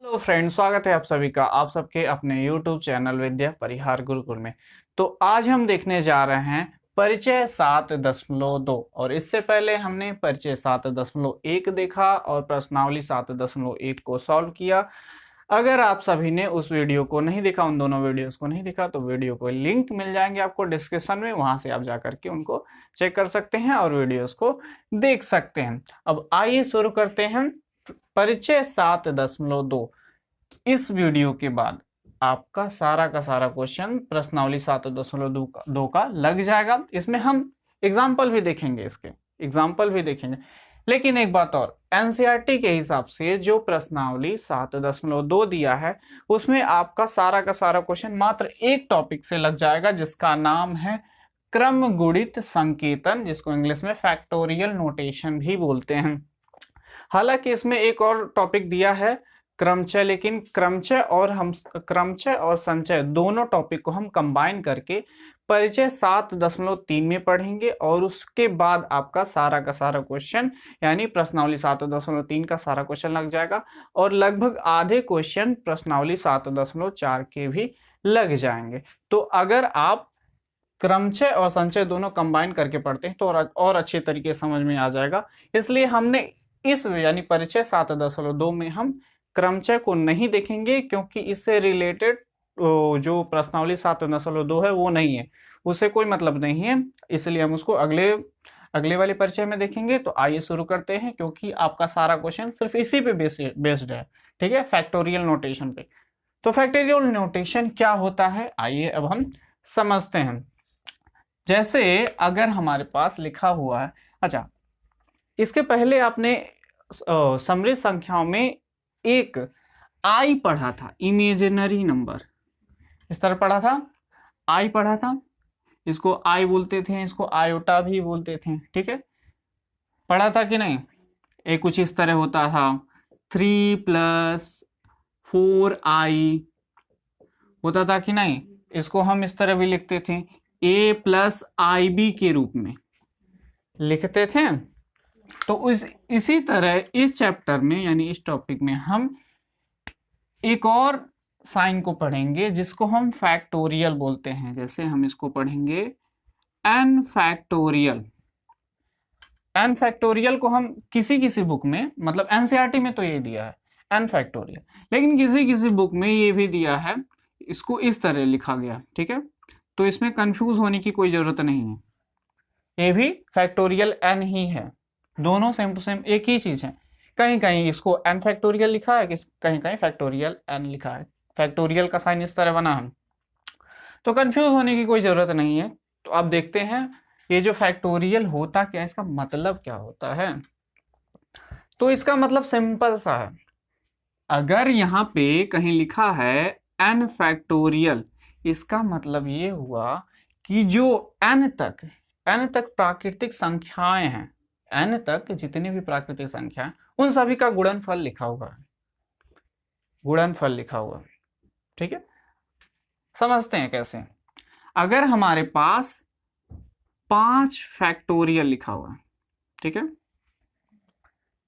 Hello friend, स्वागत है आप सभी का आप सबके अपने YouTube चैनल विद्या परिहार गुरुकुल में। तो आज हम देखने जा रहे हैं परिचय 7.2 और इससे पहले हमने परिचय 7.1 देखा और प्रश्नावली 7.1 को सॉल्व किया। अगर आप सभी ने उस वीडियो को नहीं देखा, उन दोनों वीडियोस को नहीं देखा, तो वीडियो को लिंक मिल जाएंगे आपको डिस्क्रिप्शन में, वहां से आप जाकर के उनको चेक कर सकते हैं और वीडियोस को देख सकते हैं। अब आइए शुरू करते हैं परिचय 7.2। इस वीडियो के बाद आपका सारा का सारा क्वेश्चन प्रश्नावली 7.2 का लग जाएगा। इसमें हम एग्जाम्पल भी देखेंगे, इसके एग्जाम्पल भी देखेंगे। लेकिन एक बात और, एनसीईआरटी के हिसाब से जो प्रश्नावली 7.2 दिया है उसमें आपका सारा का सारा क्वेश्चन मात्र एक टॉपिक से लग जाएगा, जिसका नाम है क्रम गुणित संकेतन, जिसको इंग्लिश में फैक्टोरियल नोटेशन भी बोलते हैं। हालांकि इसमें एक और टॉपिक दिया है क्रमचय, लेकिन क्रमचय और संचय दोनों टॉपिक को हम कंबाइन करके परिचय 7.3 में पढ़ेंगे और उसके बाद आपका सारा का सारा क्वेश्चन यानी प्रश्नावली 7.3 का सारा क्वेश्चन लग जाएगा और लगभग आधे क्वेश्चन प्रश्नावली 7.4 के भी लग जाएंगे। तो अगर आप क्रमचय और संचय दोनों कंबाइन करके पढ़ते हैं तो और अच्छे तरीके से समझ में आ जाएगा। इसलिए हमने इस यानी परिचय 7.2 में हम क्रमचय को नहीं देखेंगे, क्योंकि इससे रिलेटेड जो प्रश्नावली 7.2 है वो नहीं है, उसे कोई मतलब नहीं है, इसलिए हम उसको अगले वाले परिचय में देखेंगे। तो आइए शुरू करते हैं, क्योंकि आपका सारा क्वेश्चन सिर्फ इसी पे बेस्ड है, ठीक है, फैक्टोरियल नोटेशन पे। तो फैक्टोरियल नोटेशन क्या होता है, आइए अब हम समझते हैं। जैसे अगर हमारे पास लिखा हुआ है, अच्छा इसके पहले आपने समृद्ध संख्याओं में एक आई पढ़ा था, इमेजिनरी नंबर, इस तरह पढ़ा था, आई पढ़ा था, इसको आई बोलते थे, इसको आयोटा भी बोलते थे, ठीक है, पढ़ा था कि नहीं। एक कुछ इस तरह होता था, 3 + 4i होता था कि नहीं। इसको हम इस तरह भी लिखते थे, a + ib के रूप में लिखते थे। तो इसी तरह इस चैप्टर में यानी इस टॉपिक में हम एक और साइन को पढ़ेंगे जिसको हम फैक्टोरियल बोलते हैं। जैसे हम इसको पढ़ेंगे n फैक्टोरियल। n फैक्टोरियल को हम किसी बुक में, मतलब एनसीईआरटी में तो ये दिया है n फैक्टोरियल, लेकिन किसी बुक में ये भी दिया है, इसको इस तरह लिखा गया, ठीक है। तो इसमें कंफ्यूज होने की कोई जरूरत नहीं है, ये भी फैक्टोरियल n ही है, दोनों सेम टू सेम एक ही चीज है। कहीं कहीं इसको n फैक्टोरियल लिखा है, कहीं कहीं फैक्टोरियल n लिखा है, फैक्टोरियल का साइन इस तरह बना है, तो कंफ्यूज होने की कोई जरूरत नहीं है। तो अब देखते हैं ये जो फैक्टोरियल होता क्या है, इसका मतलब क्या होता है। तो इसका मतलब सिंपल सा है, अगर यहाँ पे कहीं लिखा है n फैक्टोरियल, इसका मतलब ये हुआ कि जो n तक प्राकृतिक संख्याएं हैं, n तक जितनी भी प्राकृतिक संख्या उन सभी का गुणनफल लिखा हुआ है, गुणनफल लिखा हुआ, ठीक है। समझते हैं कैसे। अगर हमारे पास 5 फैक्टोरियल लिखा हुआ है, ठीक है,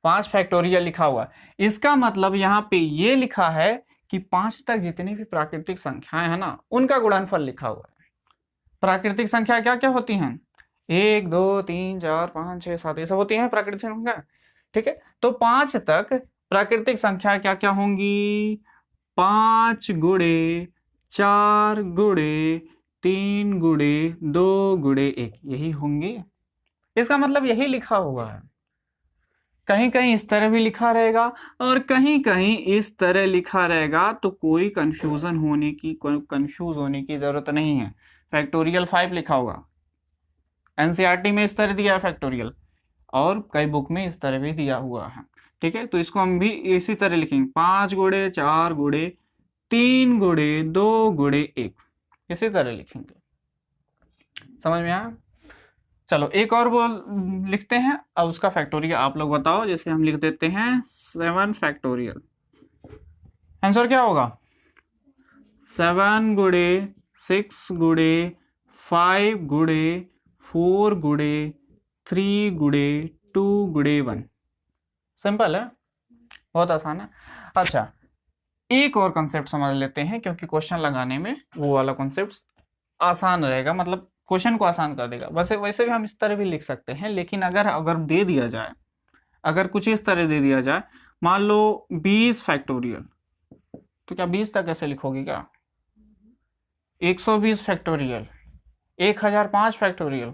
5 फैक्टोरियल लिखा हुआ है, इसका मतलब यहाँ पे ये लिखा है कि 5 तक जितनी भी प्राकृतिक संख्याएं हैं ना, उनका गुणनफल लिखा हुआ है। प्राकृतिक संख्या क्या क्या होती हैं, 1 2 3 4 5 6 7 ये सब होती हैं प्राकृतिक संख्या, ठीक है। तो 5 तक प्राकृतिक संख्या क्या क्या होंगी, 5 × 4 × 3 × 2 × 1 यही होंगी। इसका मतलब यही लिखा हुआ है। कहीं कहीं इस तरह भी लिखा रहेगा और कहीं कहीं इस तरह लिखा रहेगा, तो कोई कंफ्यूज होने की जरूरत नहीं है। फैक्टोरियल 5 लिखा होगा, एनसीईआरटी में इस तरह दिया है फैक्टोरियल, और कई बुक में इस तरह भी दिया हुआ है, ठीक है। तो इसको हम भी इसी तरह लिखेंगे, 5 × 4 × 3 × 2 × 1 इसी तरह लिखेंगे। समझ में आया। चलो एक और वो लिखते हैं, अब उसका फैक्टोरियल आप लोग बताओ। जैसे हम लिख देते हैं 7 फैक्टोरियल, आंसर क्या होगा, 7 × 6 × 5 × 4 × 3 × 2 × 1। सिंपल है, बहुत आसान है। अच्छा एक और कंसेप्ट समझ लेते हैं, क्योंकि क्वेश्चन लगाने में वो वाला कंसेप्ट आसान रहेगा, मतलब क्वेश्चन को आसान कर देगा। वैसे वैसे भी हम इस तरह भी लिख सकते हैं, लेकिन अगर दे दिया जाए, अगर कुछ इस तरह दे दिया जाए, मान लो 20 फैक्टोरियल, तो क्या 20 तक ऐसे लिखोगे क्या? 120 फैक्टोरियल, 1005 फैक्टोरियल,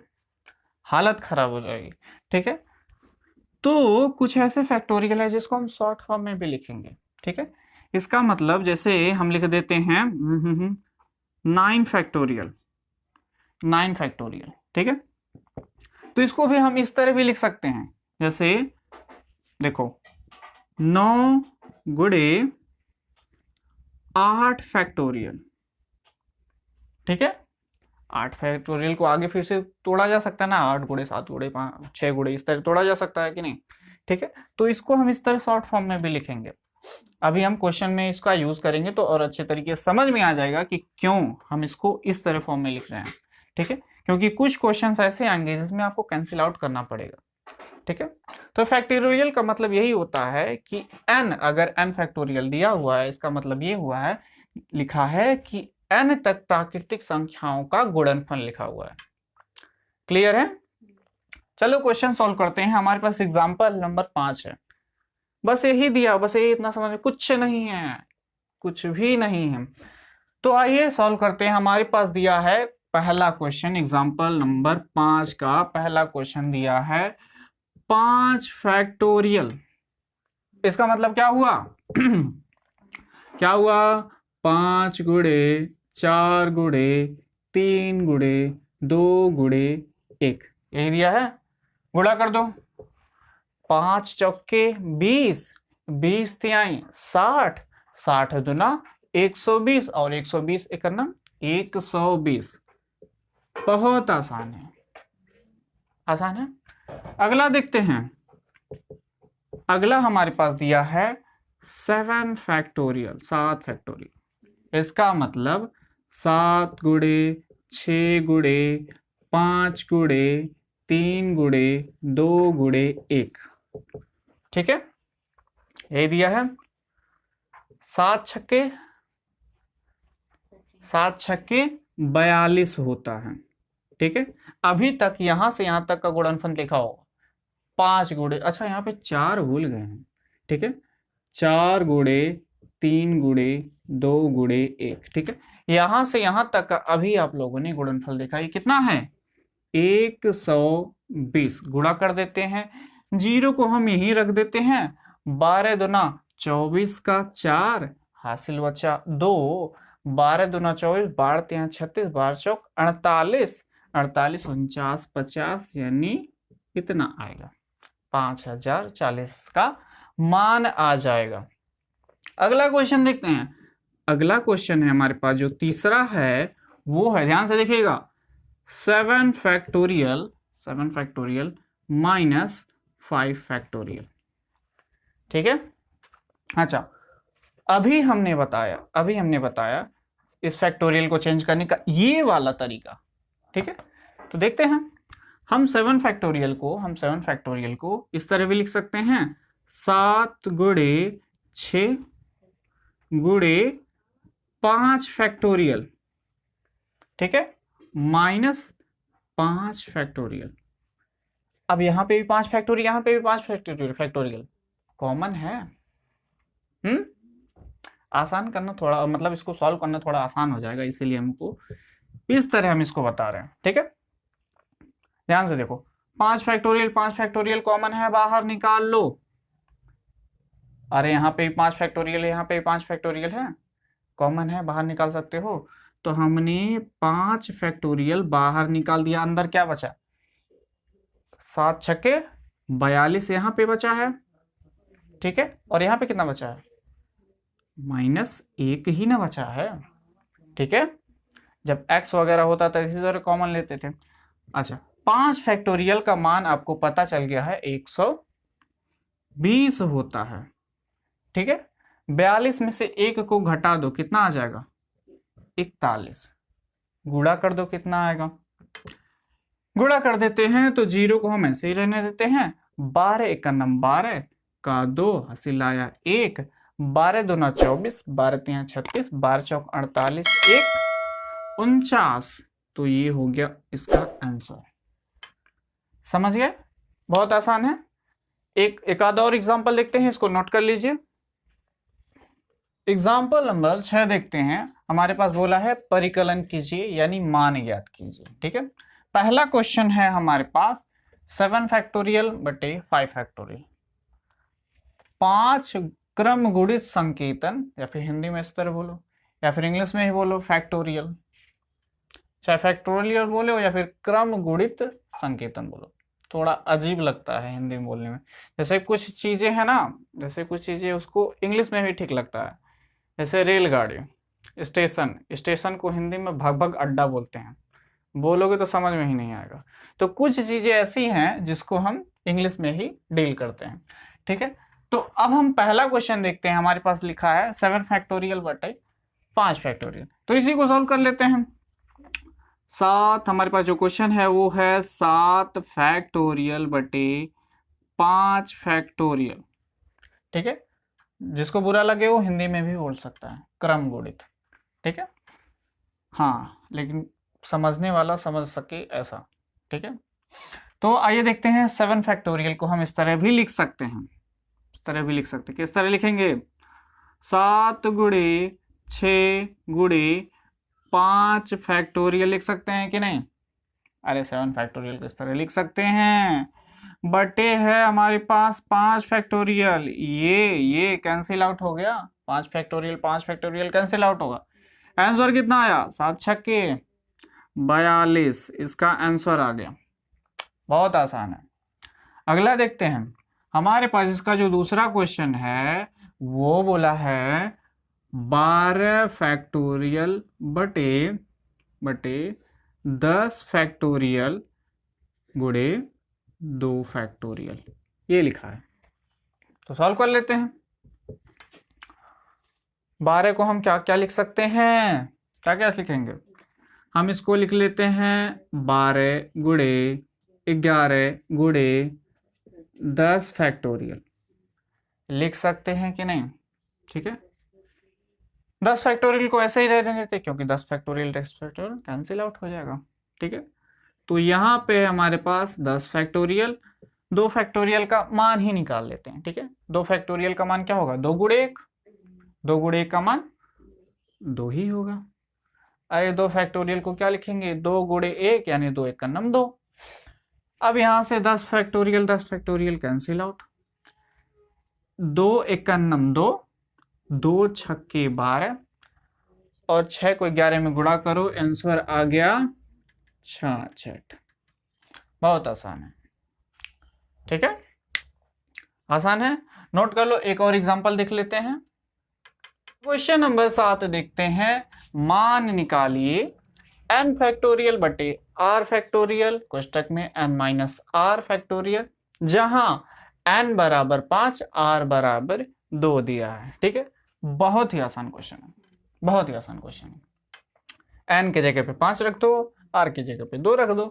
हालत खराब हो जाएगी। ठीक है, तो कुछ ऐसे फैक्टोरियल है जिसको हम शॉर्ट फॉर्म में भी लिखेंगे। ठीक है, इसका मतलब जैसे हम लिख देते हैं 9 फैक्टोरियल, 9 फैक्टोरियल। ठीक है, तो इसको भी हम इस तरह भी लिख सकते हैं, जैसे देखो 9 गुणे 8 फैक्टोरियल। ठीक है, 8 फैक्टोरियल को आगे फिर से तोड़ा जा सकता है ना, 8 गुणे 7 गुणे 5 6 गुणे, इस तरह तोड़ा जा सकता है कि नहीं? ठीक है, तो इसको हम इस तरह शॉर्ट फॉर्म में भी लिखेंगे। अभी हम क्वेश्चन में इसका यूज करेंगे तो और अच्छे तरीके से समझ में आ जाएगा कि क्यों हम इसको इस तरह फॉर्म में लिख रहे हैं। ठीक है, क्योंकि कुछ क्वेश्चंस ऐसे आएंगे जिसमें आपको कैंसिल आउट करना पड़ेगा। ठीक है, तो फैक्टोरियल का मतलब यही होता है कि n, अगर n फैक्टोरियल दिया हुआ है, इसका मतलब ये हुआ है, लिखा है कि n तक प्राकृतिक संख्याओं का गुणनफल लिखा हुआ है। क्लियर है? चलो क्वेश्चन सॉल्व करते हैं। हमारे पास एग्जांपल नंबर 5 है, बस यही दिया, बस यही इतना समझ, कुछ नहीं है, कुछ भी नहीं है। तो आइए सॉल्व करते हैं। हमारे पास दिया है पहला क्वेश्चन, एग्जांपल नंबर 5 का पहला क्वेश्चन दिया है 5 फैक्टोरियल। इसका मतलब क्या हुआ? क्या हुआ? 5 गुणे 4 गुणे 3 गुणे 2 गुणे 1, यही दिया है। गुणा कर दो, 5 चौके 20, 20 तिहाई 60, 60 दुना 120 और 120 एक करना 120। बहुत आसान है, आसान है। अगला देखते हैं। अगला हमारे पास दिया है 7 फैक्टोरियल, 7 फैक्टोरियल। इसका मतलब 7 गुणे 6 गुणे 5 गुणे 3 गुणे 2 गुणे 1। ठीक है, यही दिया है। 7 छक्के 42 होता है। ठीक है, अभी तक यहां से यहां तक का गुणनफल लिखा होगा 5 गुणे, अच्छा यहाँ पे 4 भूल गए हैं। ठीक है, 4 गुणे 3 गुणे 2 गुणे 1। ठीक है, यहां से यहां तक का अभी आप लोगों ने गुणनफल देखा, ये कितना है? 120। गुणा कर देते हैं, जीरो को हम यहीं रख देते हैं। 12 दुना 24 का 4, हासिल बचा 2। 12 दुना 24, 12 तिहाई 36, 12 चौक 48, 48 49 50, यानी इतना आएगा 5040 का मान आ जाएगा। अगला क्वेश्चन देखते हैं। अगला क्वेश्चन है हमारे पास जो तीसरा है, वो है, ध्यान से देखिएगा, 7 फैक्टोरियल, 7 फैक्टोरियल माइनस 5 फैक्टोरियल। ठीक है, अच्छा अभी हमने बताया इस फैक्टोरियल को चेंज करने का ये वाला तरीका। ठीक है, तो देखते हैं। हम 7 फैक्टोरियल को इस तरह भी लिख सकते हैं, 7 गुणे 6 गुणे 5 फैक्टोरियल। ठीक है, माइनस 5 फैक्टोरियल। अब यहां पे भी 5 फैक्टोरियल, यहां पे भी 5 फैक्टोरियल कॉमन है। आसान करना थोड़ा, मतलब इसको सॉल्व करना थोड़ा आसान हो जाएगा, इसीलिए हमको इस तरह हम इसको बता रहे हैं। ठीक है, ध्यान से देखो, 5 फैक्टोरियल कॉमन है, बाहर निकाल लो। अरे यहाँ पे 5 फैक्टोरियल है, यहाँ पे 5 फैक्टोरियल है, कॉमन है, बाहर निकाल सकते हो। तो हमने 5 फैक्टोरियल बाहर निकाल दिया, अंदर क्या बचा? 7 छक्के 42 यहाँ पे बचा है। ठीक है, और यहाँ पे कितना बचा है? -1 ही ना बचा है। ठीक है, जब x वगैरह होता था इसी तरह कॉमन लेते थे। अच्छा, 5 फैक्टोरियल का मान आपको पता चल गया है 120 होता है। ठीक है, 42 में से 1 को घटा दो, कितना आ जाएगा? 41। गुणा कर दो, कितना आएगा? गुणा कर देते हैं तो जीरो को हम ऐसे ही रहने देते हैं। 12 1 का 12 का 2, हासिल आया 1, 12 दूना 24, 12 तिया 36, 12 चौक 48, 1 49। तो ये हो गया इसका आंसर। समझ गए? बहुत आसान है। एक आधा और एग्जांपल देखते हैं, इसको नोट कर लीजिए। एग्जाम्पल नंबर 6 देखते हैं। हमारे पास बोला है परिकलन कीजिए यानी मान ज्ञात कीजिए। ठीक है, पहला क्वेश्चन है हमारे पास 7 फैक्टोरियल बटे 5 फैक्टोरियल, 5 क्रम गुणित संकेतन, या फिर हिंदी में इस तरह बोलो या फिर इंग्लिश में ही बोलो फैक्टोरियल, चाहे फैक्टोरियल बोलो या फिर क्रम गुणित संकेतन बोलो, थोड़ा अजीब लगता है हिंदी में बोलने में। जैसे कुछ चीजें हैं ना, जैसे कुछ चीजें उसको इंग्लिश में भी ठीक लगता है, जैसे रेलगाड़ी, स्टेशन, स्टेशन को हिंदी में भग अड्डा बोलते हैं, बोलोगे तो समझ में ही नहीं आएगा। तो कुछ चीजें ऐसी हैं जिसको हम इंग्लिश में ही डील करते हैं। ठीक है, तो अब हम पहला क्वेश्चन देखते हैं। हमारे पास लिखा है 7 फैक्टोरियल बटे 5 फैक्टोरियल, तो इसी को सॉल्व कर लेते हैं। 7, हमारे पास जो क्वेश्चन है वो है 7 फैक्टोरियल बटे 5 फैक्टोरियल। ठीक है, जिसको बुरा लगे वो हिंदी में भी बोल सकता है क्रम गुणित। ठीक है, हाँ, लेकिन समझने वाला समझ सके ऐसा। ठीक है, तो आइए देखते हैं 7 फैक्टोरियल को हम इस तरह भी लिख सकते हैं। इस तरह भी लिख सकते हैं। किस तरह लिखेंगे? 7 गुणे 6 गुणे 5 फैक्टोरियल लिख सकते हैं कि नहीं? अरे 7 फैक्टोरियल किस तरह लिख सकते हैं? बटे है हमारे पास 5 फैक्टोरियल, ये कैंसिल आउट हो गया। 5 फैक्टोरियल कैंसिल आउट होगा। आंसर कितना आया? 7 छक्के 42, इसका आंसर आ गया। बहुत आसान है। अगला देखते हैं। हमारे पास इसका जो दूसरा क्वेश्चन है वो बोला है 12 फैक्टोरियल बटे 10 फैक्टोरियल गुणे 2 फैक्टोरियल, ये लिखा है। तो सॉल्व कर लेते हैं। 12 को हम क्या क्या लिख सकते हैं? क्या क्या लिखेंगे? हम इसको लिख लेते हैं 12 गुणे 11 गुणे 10 फैक्टोरियल, लिख सकते हैं कि नहीं? ठीक है, 10 फैक्टोरियल को ऐसे ही रहने देते क्योंकि 10 फैक्टोरियल कैंसिल आउट हो जाएगा। ठीक है, तो यहाँ पे हमारे पास 10 फैक्टोरियल, 2 फैक्टोरियल का मान ही निकाल लेते हैं। ठीक है, 2 फैक्टोरियल का मान क्या होगा? 2 गुणे 1, 2 गुणे 1 का मान 2 ही होगा। अरे 2 फैक्टोरियल को क्या लिखेंगे? 2 गुणे 1 यानी 2 1 का नम 2। अब यहां से 10 फैक्टोरियल कैंसिल आउट, 2 1 का नम 2, 2 छक्के 12 और 6 को 11 में गुणा करो, आंसर आ गया 66। बहुत आसान है। ठीक है, आसान है, नोट कर लो। एक और एग्जांपल देख लेते हैं। क्वेश्चन नंबर 7 देखते हैं। मान निकालिए n फैक्टोरियल बटे r फैक्टोरियल कोष्टक में n माइनस r फैक्टोरियल, जहां n बराबर 5 r बराबर 2 दिया है। ठीक है, बहुत ही आसान क्वेश्चन है, बहुत ही आसान क्वेश्चन है। n के जगह पे 5 रख दो, r की जगह पे 2 रख दो।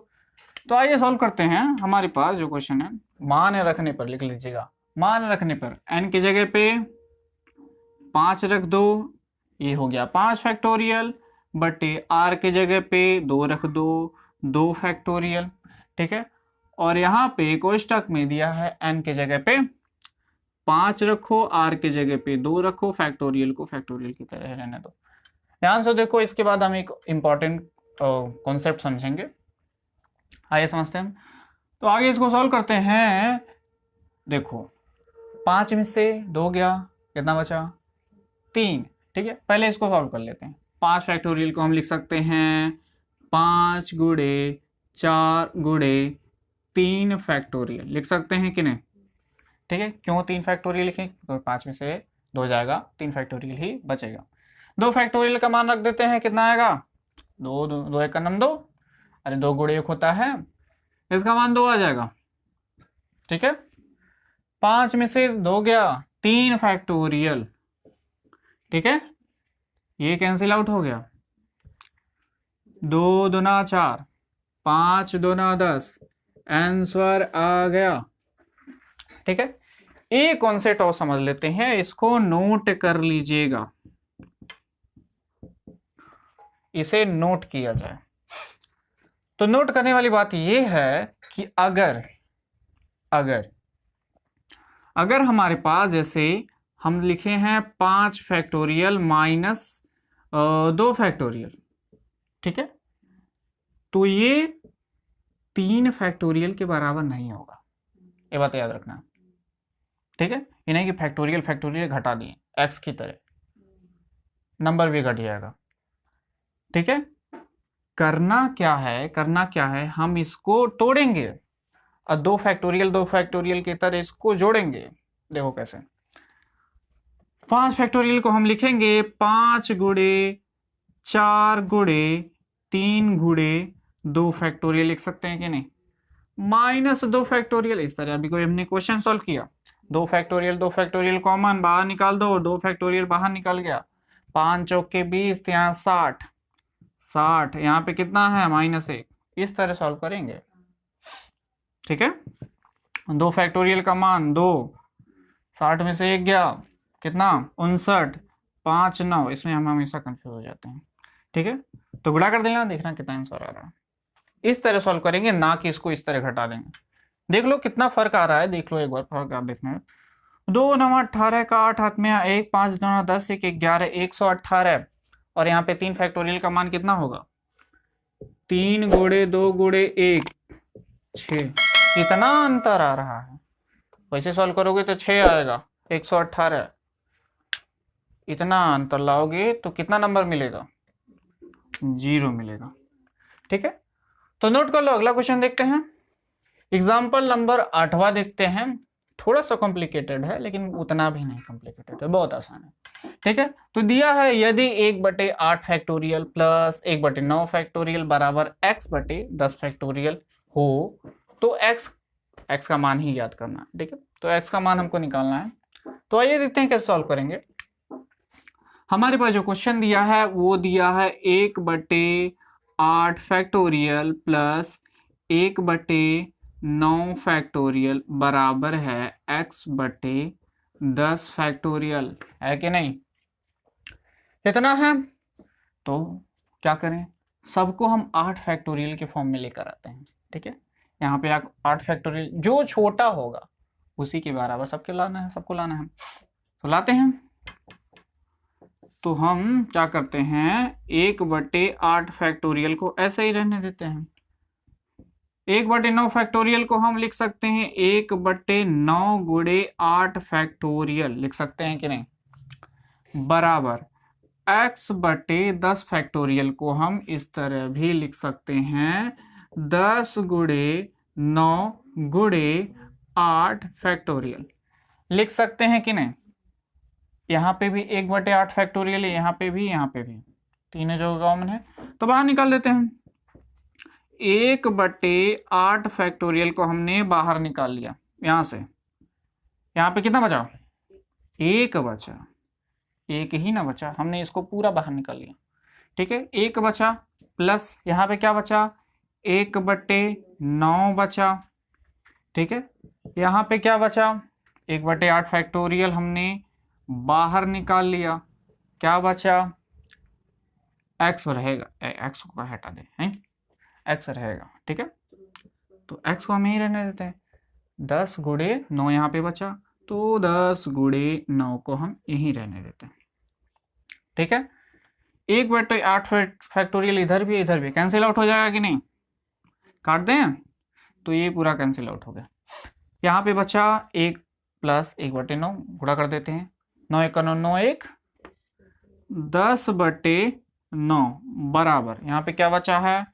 तो आइए सॉल्व करते हैं। हमारे पास जो क्वेश्चन है, मान रखने पर लिख लीजिएगा, मान रखने पर n की जगह पे 5 रख दो, ये हो गया 5 फैक्टोरियल, बटे r के जगह पे 2 रख दो, 2 फैक्टोरियल। ठीक है, और यहाँ पे कोष्टक में दिया है n के जगह पे 5 रखो, r के जगह पे 2 रखो, फैक्टोरियल को फैक्टोरियल की तरह रहने दो। ध्यान से देखो, इसके बाद हम एक इंपॉर्टेंट कॉन्सेप्ट समझेंगे। आइए समझते हैं। तो आगे इसको सॉल्व करते हैं। देखो 5 में से 2 गया, कितना बचा? 3। ठीक है, पहले इसको सॉल्व कर लेते हैं। 5 फैक्टोरियल को हम लिख सकते हैं 5 गुणे 4 गुणे 3 फैक्टोरियल, लिख सकते हैं कि नहीं? ठीक है, क्यों 3 फैक्टोरियल लिखें? तो 5 में से 2 जाएगा, 3 फैक्टोरियल ही बचेगा। 2 फैक्टोरियल का मान रख देते हैं, कितना आएगा? 2 2 1 का नम 2, अरे 2 गुणे 1 होता है, इसका मान 2 आ जाएगा। ठीक है, 5 में से 2 गया, 3 फैक्टोरियल। ठीक है, ये कैंसिल आउट हो गया। 2 दूना 4, 5 दूना 10, आंसर आ गया। ठीक है, एक कॉन्सेप्ट और समझ लेते हैं, इसको नोट कर लीजिएगा, इसे नोट किया जाए। तो नोट करने वाली बात यह है कि अगर हमारे पास जैसे हम लिखे हैं 5 फैक्टोरियल माइनस 2 फैक्टोरियल, ठीक है, तो ये 3 फैक्टोरियल के बराबर नहीं होगा, ये बात याद रखना, ठीक है। इन्हें कि फैक्टोरियल घटा दिए एक्स की तरह, नंबर भी घट जाएगा, ठीक है। करना क्या है, हम इसको तोड़ेंगे और 2 फैक्टोरियल की तरह इसको जोड़ेंगे। देखो कैसे, 5 फैक्टोरियल को हम लिखेंगे 5 गुणे 4 गुणे 3 गुणे 2 फैक्टोरियल लिख सकते हैं कि नहीं, माइनस 2 फैक्टोरियल। इस तरह अभी कोई हमने क्वेश्चन सॉल्व किया, 2 फैक्टोरियल कॉमन बाहर निकाल दो, 2 फैक्टोरियल बाहर निकल गया, 5 चौके 20, यहाँ 60, यहाँ पे कितना है -1। इस तरह सॉल्व करेंगे, ठीक है। 2 फैक्टोरियल का मान 2, 60 में से 1 गया, कितना 59, 5 9, इसमें हम हमेशा कंफ्यूज हो जाते हैं, ठीक है। तो गुणा कर देना, देखना कितना आंसर आ रहा है। इस तरह सॉल्व करेंगे, ना कि इसको इस तरह घटा देंगे। देख लो कितना फर्क आ रहा है, देख लो एक बार फर्क आप देखना है। 2 9 18 का 8 हाथ में 1, 5 2 10 1 11 118, और यहाँ पे 3 फैक्टोरियल का मान कितना होगा, 3 गुणे 2 गुणे 1 6। कितना अंतर आ रहा है, वैसे सॉल्व करोगे तो 6 आएगा, 118। इतना अंतर लाओगे तो कितना नंबर मिलेगा, 0 मिलेगा, ठीक है। तो नोट कर लो, अगला क्वेश्चन देखते हैं। एग्जाम्पल नंबर 8वां देखते हैं। थोड़ा सा कॉम्प्लिकेटेड है लेकिन उतना भी नहीं कॉम्प्लिकेटेड है, बहुत आसान है, ठीक है। तो दिया है यदि 1/8 फैक्टोरियल प्लस 1/9 फैक्टोरियल बराबर x/10 फैक्टोरियल हो तो x का मान ही याद करना है, ठीक है। तो x का मान हमको निकालना है। तो आइए देखते हैं कैसे सॉल्व करेंगे। हमारे पास जो क्वेश्चन दिया है वो दिया है 1/8 फैक्टोरियल प्लस 1/9 फैक्टोरियल बराबर है x/10 फैक्टोरियल, है कि नहीं, इतना है। तो क्या करें, सबको हम 8 फैक्टोरियल के फॉर्म में लेकर आते हैं, ठीक है। यहाँ पे 8 फैक्टोरियल जो छोटा होगा उसी के बराबर सबको लाना है, तो लाते हैं। तो हम क्या करते हैं, 1/8 फैक्टोरियल को ऐसे ही रहने देते हैं। 1/9 फैक्टोरियल को हम लिख सकते हैं 1/9 गुणे 8 फैक्टोरियल, लिख सकते हैं कि नहीं, बराबर x/10 फैक्टोरियल को हम इस तरह भी लिख सकते हैं 10 गुणे 9 गुणे 8 फैक्टोरियल, लिख सकते हैं कि नहीं। यहाँ पे भी 1/8 फैक्टोरियल है, यहाँ पे भी तीनों जगह कॉमन है, तो बाहर निकाल देते हैं। 1/8 फैक्टोरियल को हमने बाहर निकाल लिया, यहां से यहाँ पे कितना बचा, 1 बचा, 1 ही ना बचा, हमने इसको पूरा बाहर निकाल लिया, ठीक है। 1 बचा प्लस यहाँ पे क्या बचा, 1/9 बचा, ठीक है। यहाँ पे क्या बचा, 1/8 फैक्टोरियल हमने बाहर निकाल लिया, क्या बचा, x रहेगा, x को हटा दे हैं, x रहेगा, ठीक है। तो x को हम यही रहने देते हैं, 10 गुणे 9 यहाँ पे बचा, तो 10 गुणे 9 को हम यही रहने देते हैं, ठीक है। 1/8 फैक्टोरियल इधर भी कैंसिल आउट हो जाएगा कि नहीं, काट दें, तो ये पूरा कैंसिल आउट हो गया। यहाँ पे बचा 1 प्लस 1/9, गुणा कर देते हैं, 9 1 9 9 1 10/9 बराबर यहाँ पे क्या बचा है,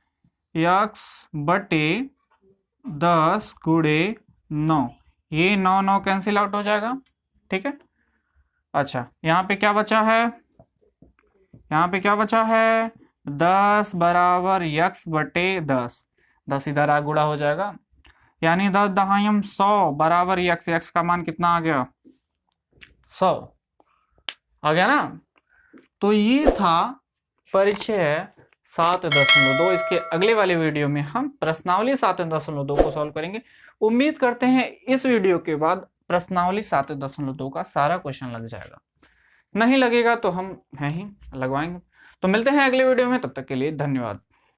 x/10 गुणे 9, ये 9 9 कैंसिल आउट हो जाएगा, ठीक है। अच्छा यहाँ पे क्या बचा है, 10 बराबर x/10, 10 इधर आ गुणा हो जाएगा, यानी 10 दहाई 100 बराबर x का मान कितना आ गया, 100 आ गया ना। तो ये था परिचय 7.2। इसके अगले वाले वीडियो में हम प्रश्नावली 7.2 को सॉल्व करेंगे। उम्मीद करते हैं इस वीडियो के बाद प्रश्नावली 7.2 का सारा क्वेश्चन लग जाएगा। नहीं लगेगा तो हम हैं ही लगवाएंगे। तो मिलते हैं अगले वीडियो में, तब तक के लिए धन्यवाद।